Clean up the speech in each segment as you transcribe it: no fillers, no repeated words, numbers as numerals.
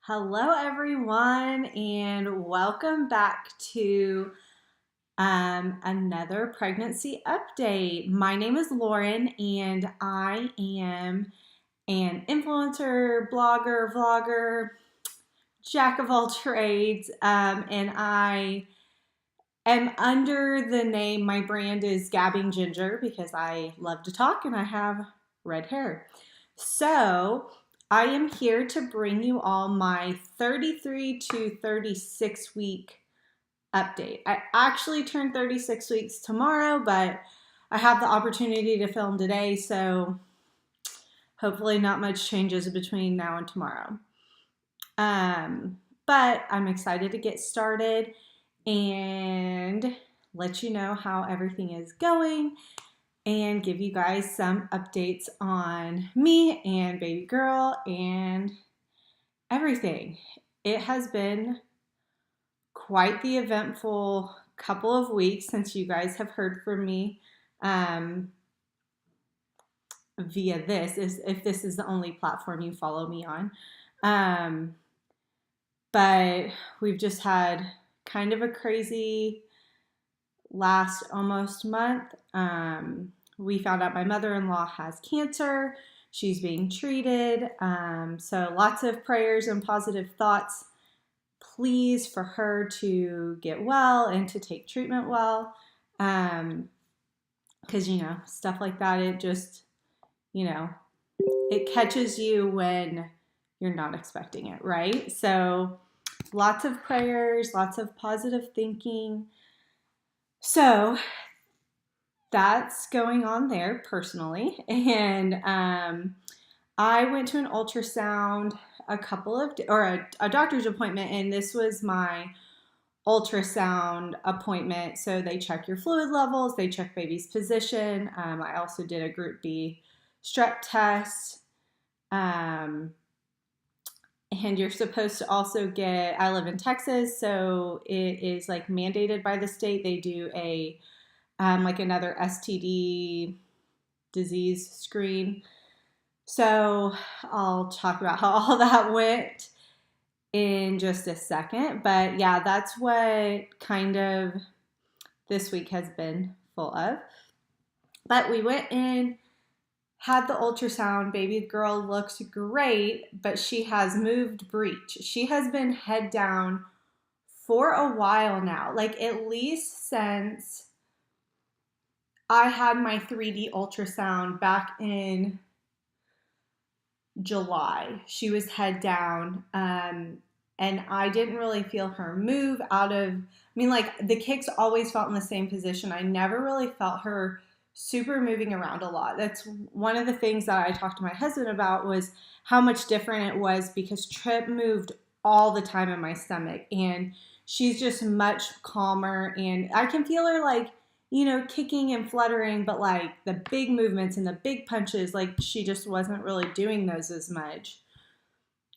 Hello, everyone, and welcome back to another pregnancy update. My name is Lauren, and I am an influencer, blogger, vlogger, jack of all trades, and I am under the name, my brand is Gabbing Ginger because I love to talk and I have red hair. So, I am here to bring you all my 33 to 36 week update. I actually turned 36 weeks tomorrow, but I have the opportunity to film today, so hopefully not much changes between now and tomorrow. But I'm excited to get started and let you know how everything is going and give you guys some updates on me and baby girl and everything. It has been quite the eventful couple of weeks since you guys have heard from me via this, if this is the only platform you follow me on. But we've just had kind of a crazy last almost month. We found out my mother-in-law has cancer. She's being treated. So lots of prayers and positive thoughts, please, for her to get well and to take treatment well. Because, stuff like that, it just, it catches you when you're not expecting it, right? So lots of prayers, lots of positive thinking. So that's going on there personally. And I went to an ultrasound a doctor's appointment, and this was my ultrasound appointment. So they check your fluid levels, they check baby's position. I also did a Group B strep test. And you're supposed to also I live in Texas, so it is like mandated by the state. They do like another STD disease screen. So I'll talk about how all that went in just a second. But yeah, that's what kind of this week has been full of. But we went in, had the ultrasound. Baby girl looks great, but she has moved breech. She has been head down for a while now, like at least since I had my 3D ultrasound back in July. She was head down, and I didn't really feel her move like the kicks always felt in the same position. I never really felt her super moving around a lot. That's one of the things that I talked to my husband about, was how much different it was, because Trip moved all the time in my stomach, and she's just much calmer, and I can feel her like, kicking and fluttering, but like the big movements and the big punches, like she just wasn't really doing those as much.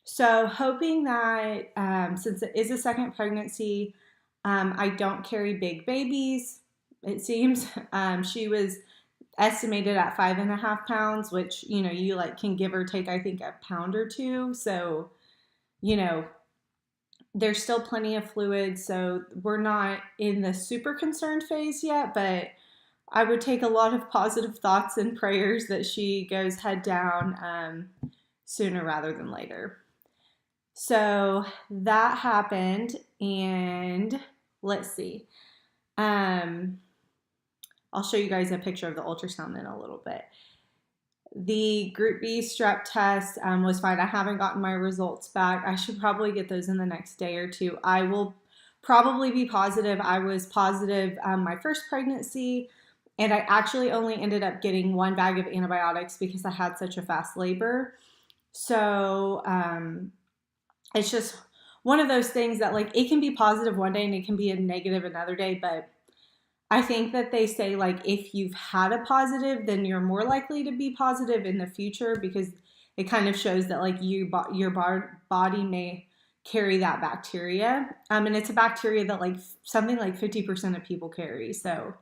So hoping that since it is a second pregnancy, I don't carry big babies, it seems. She was estimated at 5.5 pounds, which, you like can give or take, I think, a pound or two. So, there's still plenty of fluid, so we're not in the super concerned phase yet, but I would take a lot of positive thoughts and prayers that she goes head down sooner rather than later. So that happened, and let's see. I'll show you guys a picture of the ultrasound in a little bit. The Group B strep test was fine. I haven't gotten my results back. I should probably get those in the next day or two. I will probably be positive. I was positive my first pregnancy, and I actually only ended up getting 1 bag of antibiotics because I had such a fast labor. So it's just one of those things that, like, it can be positive one day and it can be a negative another day, but I think that they say, like, if you've had a positive, then you're more likely to be positive in the future, because it kind of shows that, like, your body may carry that bacteria. And it's a bacteria that, like, something like 50% of people carry. So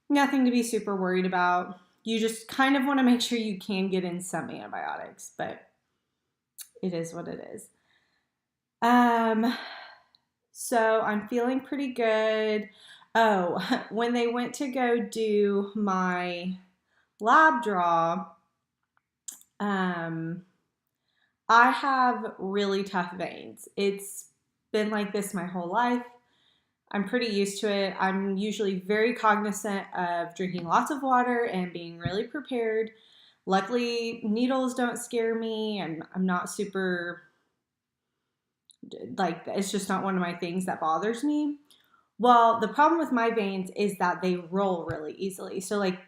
nothing to be super worried about. You just kind of want to make sure you can get in some antibiotics, but it is what it is. Um, so I'm feeling pretty good. Oh, when they went to go do my lab draw, um, I have really tough veins. It's been like this my whole life. I'm pretty used to it. I'm usually very cognizant of drinking lots of water and being really prepared. Luckily, needles don't scare me, and I'm not super, like, it's just not one of my things that bothers me. Well, the problem with my veins is that they roll really easily. So, like,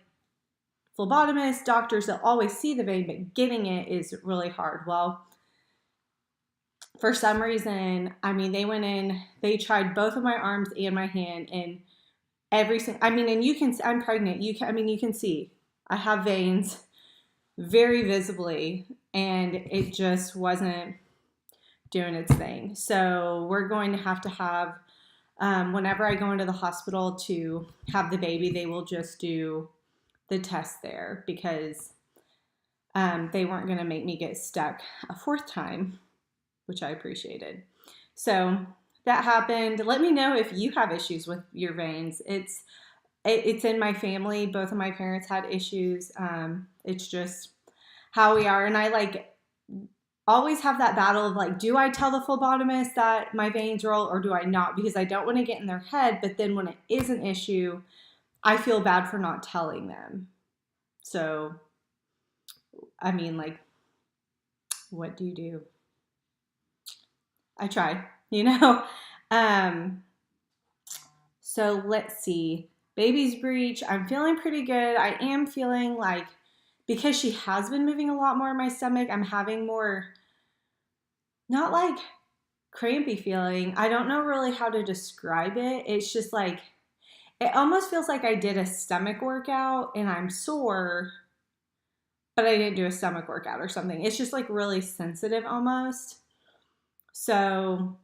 phlebotomists, doctors, they'll always see the vein, but getting it is really hard. Well, for some reason, I mean, they went in, they tried both of my arms and my hand, and every single, I mean, and you can, I'm pregnant. You can, I mean, you can see I have veins very visibly, and it just wasn't doing its thing. So we're going to have, whenever I go into the hospital to have the baby, they will just do the test there because they weren't going to make me get stuck a fourth time, which I appreciated. So that happened. Let me know if you have issues with your veins. It's in my family. Both of my parents had issues. It's just how we are. And I like always have that battle of like, do I tell the phlebotomist that my veins roll or do I not? Because I don't want to get in their head. But then when it is an issue, I feel bad for not telling them. So, I mean, like, what do you do? I try, you know? Um, so let's see. Baby's breech. I'm feeling pretty good. I am feeling like, because she has been moving a lot more in my stomach, I'm having more, not like crampy feeling. I don't know really how to describe it. It's just like, it almost feels like I did a stomach workout and I'm sore, but I didn't do a stomach workout or something. It's just like really sensitive almost. So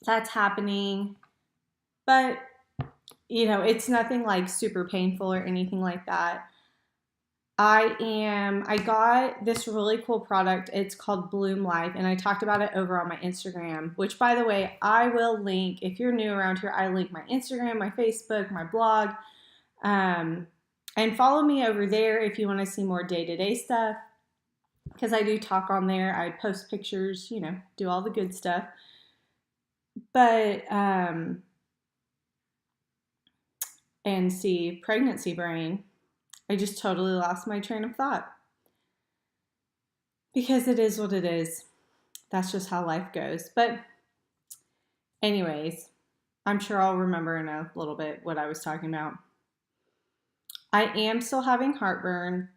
that's happening. But, you know, it's nothing like super painful or anything like that. I got this really cool product. It's called Bloom Life, and I talked about it over on my Instagram, which, by the way, I will link. If you're new around here, I link my Instagram, my Facebook, my blog, and follow me over there if you want to see more day-to-day stuff, because I do talk on there. I post pictures, you know, do all the good stuff. But, and see, pregnancy brain. I just totally lost my train of thought. Because it is what it is. That's just how life goes. But, anyways, I'm sure I'll remember in a little bit what I was talking about. I am still having heartburn.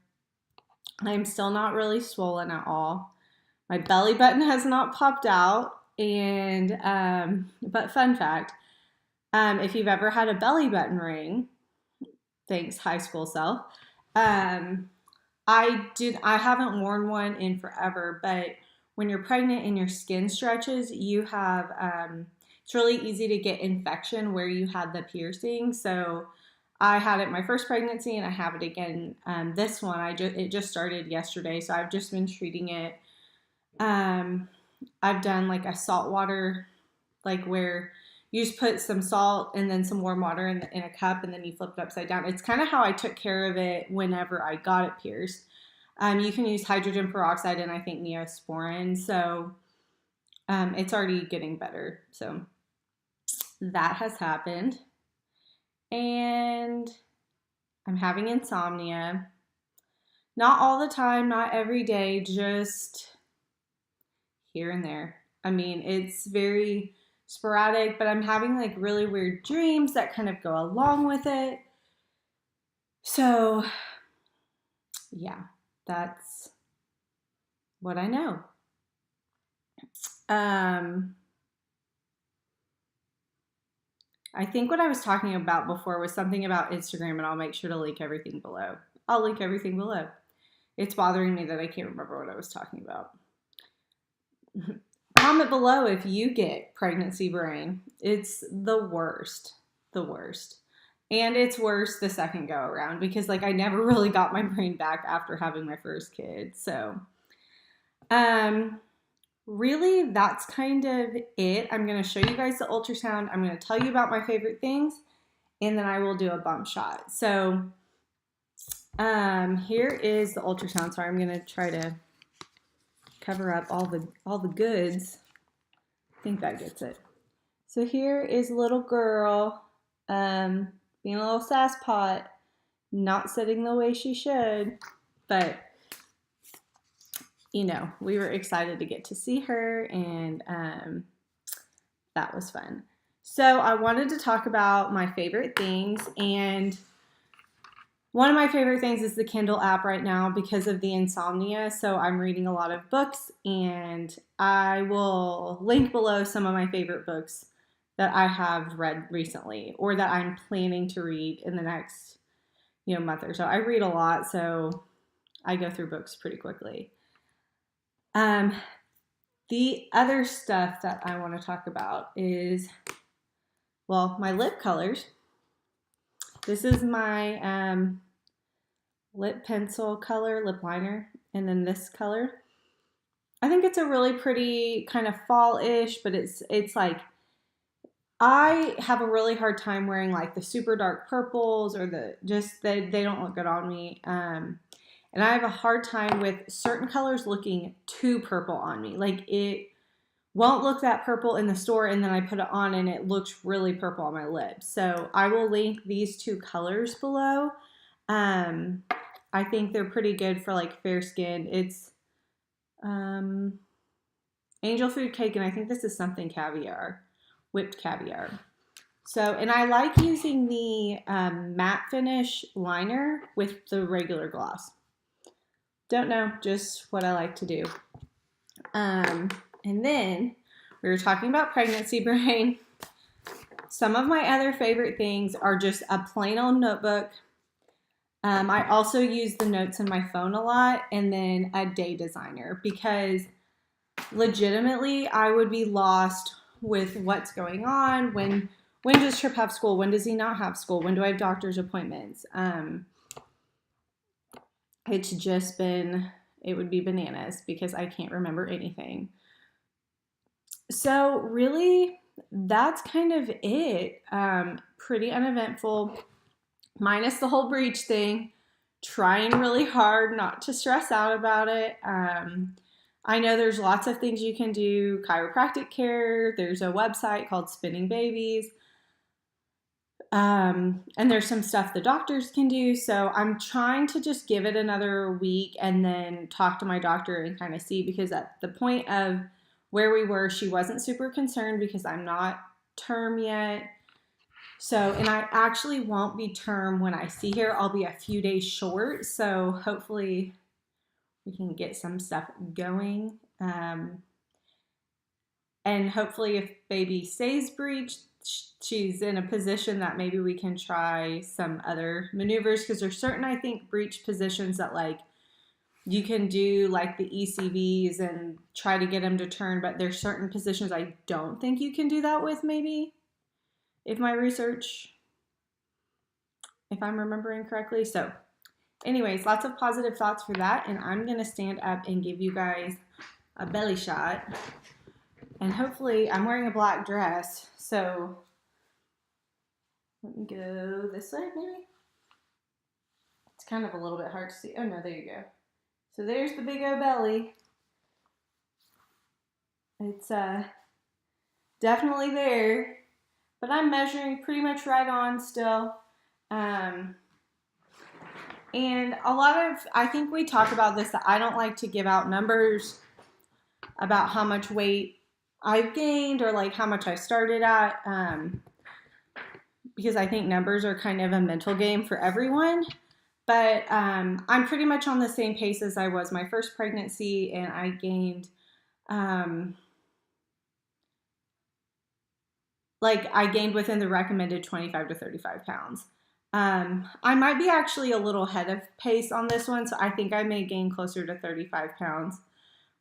I'm still not really swollen at all. My belly button has not popped out. And, but fun fact, if you've ever had a belly button ring, thanks high school self, I haven't worn one in forever, but when you're pregnant and your skin stretches, you have, it's really easy to get infection where you had the piercing. So I had it my first pregnancy and I have it again. This one, it just started yesterday. So I've just been treating it. I've done like a salt water, like where you just put some salt and then some warm water in a cup and then you flip it upside down. It's kind of how I took care of it whenever I got it pierced. You can use hydrogen peroxide and I think Neosporin. So it's already getting better. So that has happened. And I'm having insomnia. Not all the time, not every day, just here and there. I mean, it's very sporadic, but I'm having like really weird dreams that kind of go along with it. So, yeah, that's what I know. I think what I was talking about before was something about Instagram, and I'll make sure to link everything below. I'll link everything below. It's bothering me that I can't remember what I was talking about. Comment below if you get pregnancy brain. It's the worst. The worst. And it's worse the second go around because like I never really got my brain back after having my first kid. So really, that's kind of it. I'm going to show you guys the ultrasound. I'm going to tell you about my favorite things, and then I will do a bump shot. So here is the ultrasound. Sorry, I'm going to try to cover up all the goods. I think that gets it. So here is little girl being a little sass pot, not sitting the way she should, but you know, we were excited to get to see her, and that was fun. So I wanted to talk about my favorite things, and one of my favorite things is the Kindle app right now because of the insomnia. So I'm reading a lot of books, and I will link below some of my favorite books that I have read recently or that I'm planning to read in the next, month or so. I read a lot, so I go through books pretty quickly. The other stuff that I want to talk about is, well, my lip colors. This is my lip pencil color, lip liner, and then this color. I think it's a really pretty kind of fall-ish, but it's like, I have a really hard time wearing like the super dark purples or they don't look good on me. And I have a hard time with certain colors looking too purple on me. Like it won't look that purple in the store, and then I put it on and it looks really purple on my lips. So I will link these two colors below. I think they're pretty good for like fair skin. It's Angel Food Cake, and I think this is something caviar, whipped caviar. So, and I like using the matte finish liner with the regular gloss. Don't know, just what I like to do. And then we were talking about pregnancy brain. Some of my other favorite things are just a plain old notebook. I also use the notes in my phone a lot, and then a day designer, because legitimately I would be lost with what's going on. When does Trip have school? When does he not have school? When do I have doctor's appointments? It's just been, it would be bananas because I can't remember anything. So really, that's kind of it. Pretty uneventful, minus the whole breech thing. Trying really hard not to stress out about it. I know there's lots of things you can do. Chiropractic care. There's a website called Spinning Babies. And there's some stuff the doctors can do. So I'm trying to just give it another week and then talk to my doctor and kind of see, because at the point of where we were, she wasn't super concerned because I'm not term yet. So, and I actually won't be term when I see her. I'll be a few days short. So hopefully we can get some stuff going. And hopefully if baby stays breached, she's in a position that maybe we can try some other maneuvers, because there's certain, I think, breech positions that like you can do like the ECVs and try to get them to turn, but there's certain positions I don't think you can do that with, maybe, if I'm remembering correctly. So anyways, lots of positive thoughts for that, and I'm gonna stand up and give you guys a belly shot. And hopefully, I'm wearing a black dress, so let me go this way, maybe. It's kind of a little bit hard to see. Oh no, there you go. So there's the big old belly. It's definitely there, but I'm measuring pretty much right on still. And a lot of, I think we talk about this, that I don't like to give out numbers about how much weight I've gained or like how much I started at, because I think numbers are kind of a mental game for everyone. But I'm pretty much on the same pace as I was my first pregnancy, and I gained I gained within the recommended 25 to 35 pounds. I might be actually a little ahead of pace on this one, so I think I may gain closer to 35 pounds,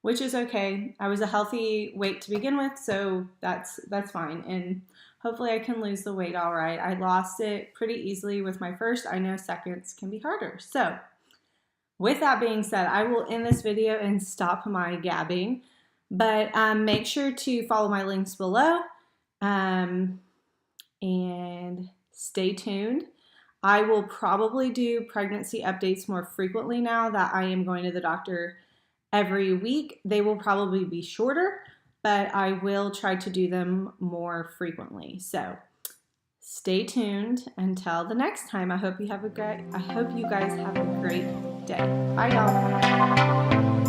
which is okay. I was a healthy weight to begin with, so that's fine. And hopefully I can lose the weight all right. I lost it pretty easily with my first. I know seconds can be harder. So with that being said, I will end this video and stop my gabbing. But make sure to follow my links below and stay tuned. I will probably do pregnancy updates more frequently now that I am going to the doctor every week. They will probably be shorter, but I will try to do them more frequently. So stay tuned until the next time. I hope you guys have a great day. Bye y'all.